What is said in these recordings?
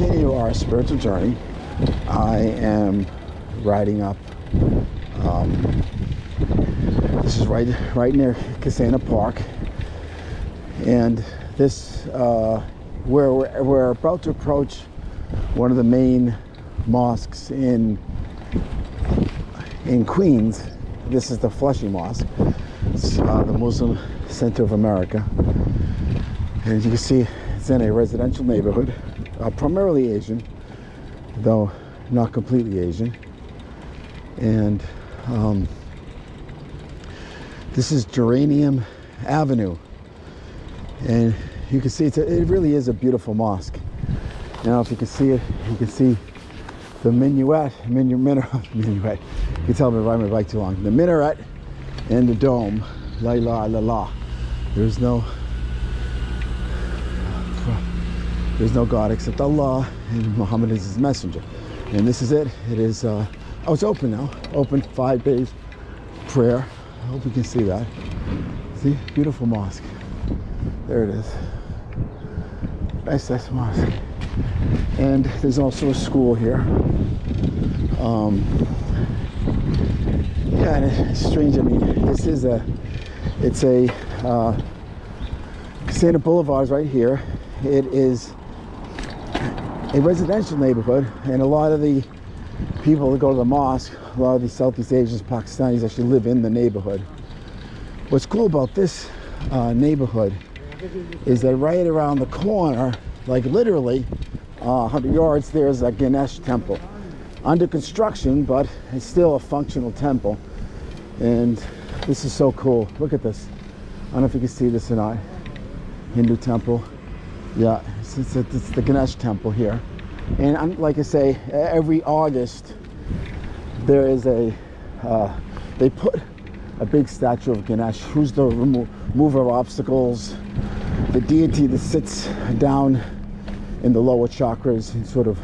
continue our spiritual journey. I am riding up. This is right near Kissenna Park, and this we're about to approach one of the main mosques in Queens. This is the Flushing Mosque. It's the Muslim Center of America, and as you can see, it's in a residential neighborhood, primarily Asian, though not completely Asian. And this is Geranium Avenue, and you can see it really is a beautiful mosque. Now, if you can see it, you can see the minaret. You can tell me riding my bike too long. The minaret and the dome. La ilaha illallah. There's no God except Allah, and Muhammad is his messenger. And this is it. It is. Oh, it's open now. Open 5 days prayer. I hope you can see that. See, beautiful mosque. There it is. Nice mosque. And there's also a school here. Yeah, and it's strange. I mean, it's a Kissenna Boulevard is right here. It is a residential neighborhood, and a lot of the people that go to the mosque, a lot of these Southeast Asians, Pakistanis actually live in the neighborhood. What's cool about this neighborhood is that right around the corner, like literally 100 yards, there's a Ganesh Temple. Under construction, but it's still a functional temple. And this is so cool. Look at this. I don't know if you can see this or not. Hindu temple. Yeah, it's the Ganesh Temple here. And like I say, every August there is they put a big statue of Ganesh, who's the remover of obstacles, the deity that sits down in the lower chakras, and sort of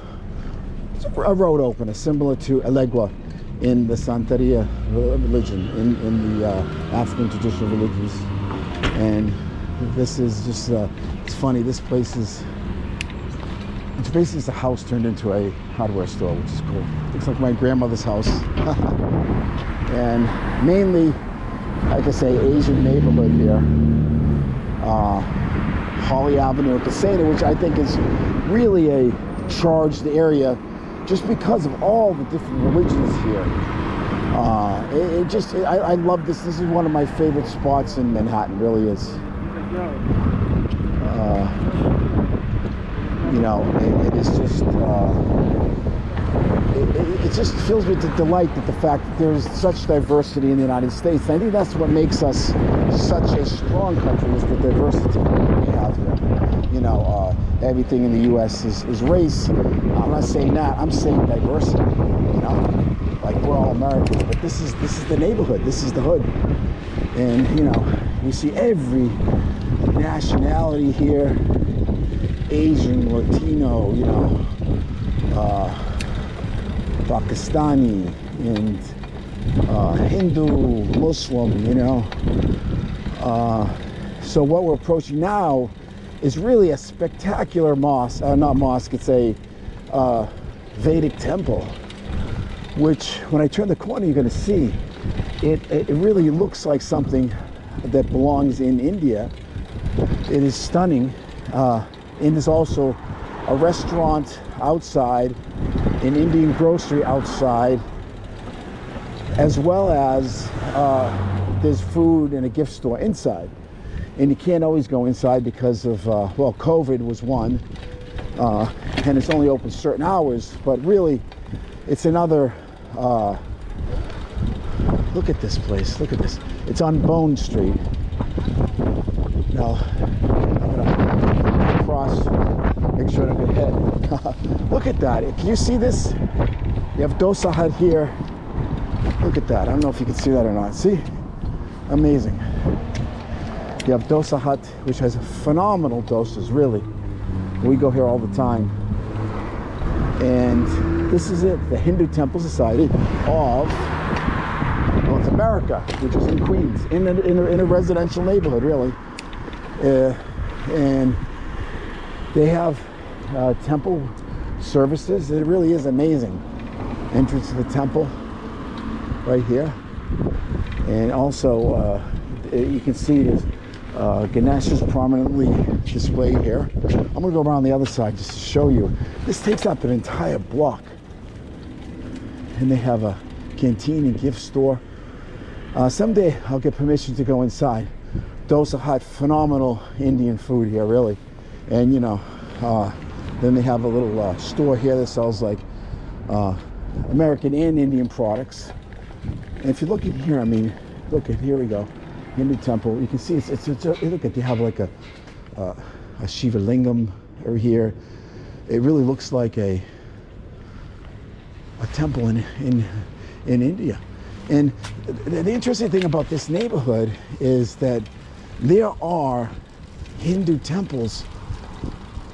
a road opener, similar to Elegua in the Santeria religion, in the African traditional religions. And this is just, it's funny, this place is, it's basically a house turned into a hardware store, which is cool. Looks like my grandmother's house. And mainly, like I say, Asian neighborhood here. Holly Avenue, Kissenna, which I think is really a charged area just because of all the different religions here. I love this. This is one of my favorite spots in Manhattan, really is. You know, it is just, it just fills me with delight that the fact that there's such diversity in the United States. And I think that's what makes us such a strong country, is the diversity we have here. You know, everything in the U.S. is race. I'm not saying that. I'm saying diversity. You know, like we're all Americans, but this is the neighborhood. This is the hood, and you know, you see every nationality here: Asian, Latino, you know, Pakistani, and Hindu, Muslim. You know, so what we're approaching now is really a spectacular mosque, not mosque, it's a Vedic temple, which when I turn the corner you're going to see, it really looks like something that belongs in India. It is stunning. And there's also a restaurant outside, an Indian grocery outside, as well as there's food and a gift store inside. And you can't always go inside because of, well, COVID was one, and it's only open certain hours, but really, it's another, look at this place, look at this. It's on Bone Street. Now, I'm gonna cross, make sure I don't get hit. Look at that, can you see this? You have Dosa Head here. Look at that, I don't know if you can see that or not. See? Amazing. You have Dosa Hut, which has phenomenal dosas, really. We go here all the time. And this is it, the Hindu Temple Society of North America, which is in Queens, in a residential neighborhood, really. And they have a temple services. It really is amazing. Entrance to the temple right here. And also, you can see there's Ganesh is prominently displayed here. I'm going to go around the other side just to show you. This takes up an entire block. And they have a canteen and gift store. Someday I'll get permission to go inside. Dosa Head, phenomenal Indian food here, really. And you know, then they have a little store here that sells like American and Indian products. And if you look at here, I mean, look at, here we go, Hindu temple. You can see it's look at, they have like a Shiva Lingam over here. It really looks like a temple in India. And the interesting thing about this neighborhood is that there are Hindu temples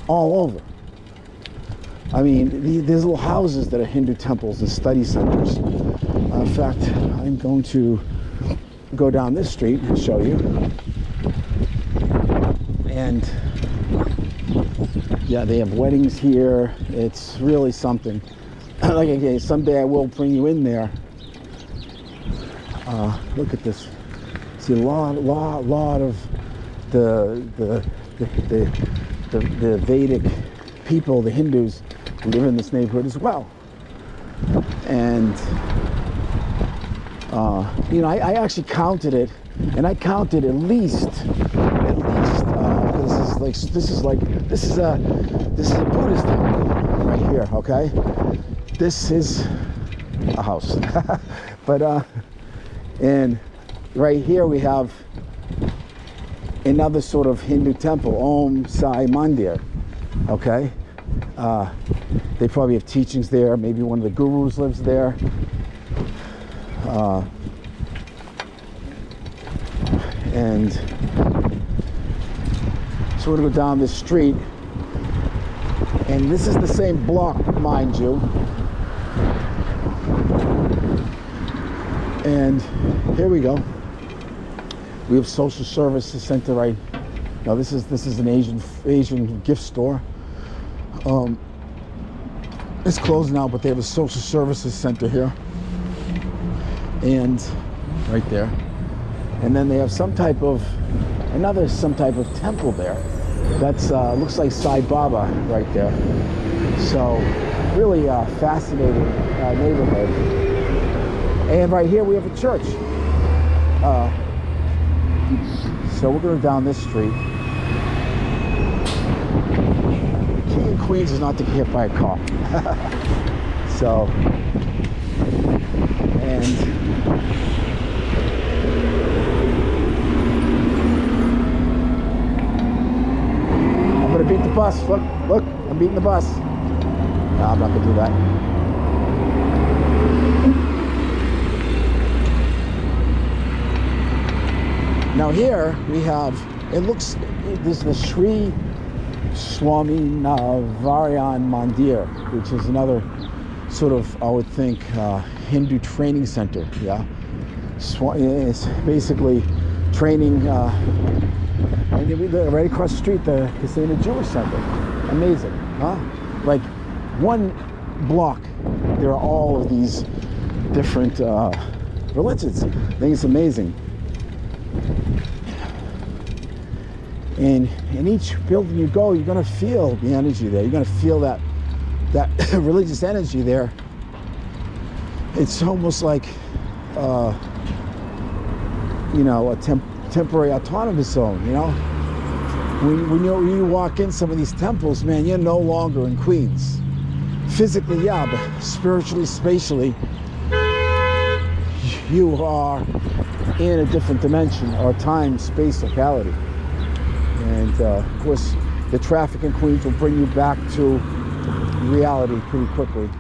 all over. I mean, there's little houses that are Hindu temples and study centers. In fact, I'm going to go down this street and show you. And yeah, they have weddings here. It's really something. Like again, someday I will bring you in there. Look at this. See a lot of the Vedic people, the Hindus, live in this neighborhood as well. And you know, I actually counted it, and I counted at least this is a Buddhist temple right here. Okay, this is a house, but and right here we have another sort of Hindu temple, Om Sai Mandir. Okay, they probably have teachings there. Maybe one of the gurus lives there. And so we're gonna go down this street, and this is the same block, mind you. And here we go. We have social services center right now. This is an Asian gift store. It's closed now, but they have a social services center here, and right there. And then they have some type of temple there. That's looks like Sai Baba right there. So really fascinating neighborhood. And right here we have a church. So we're going down this street. King and Queens is not to get hit by a car. So, and I'm going to beat the bus. Look, I'm beating the bus. No, I'm not going to do that. Now here we have, this is the Sri Swami Navarayan Mandir, which is another sort of, I would think, Hindu training center, yeah? It's basically training, and right across the street, the Kissenna Jewish Center. Amazing, huh? Like one block, there are all of these different religions. I think it's amazing. And in each building you go, you're going to feel the energy there. You're going to feel that religious energy there. It's almost like, you know, a temporary autonomous zone, you know? When you walk in some of these temples, man, you're no longer in Queens. Physically, yeah, but spiritually, spatially, you are in a different dimension or time, space, locality. And of course, the traffic in Queens will bring you back to reality pretty quickly.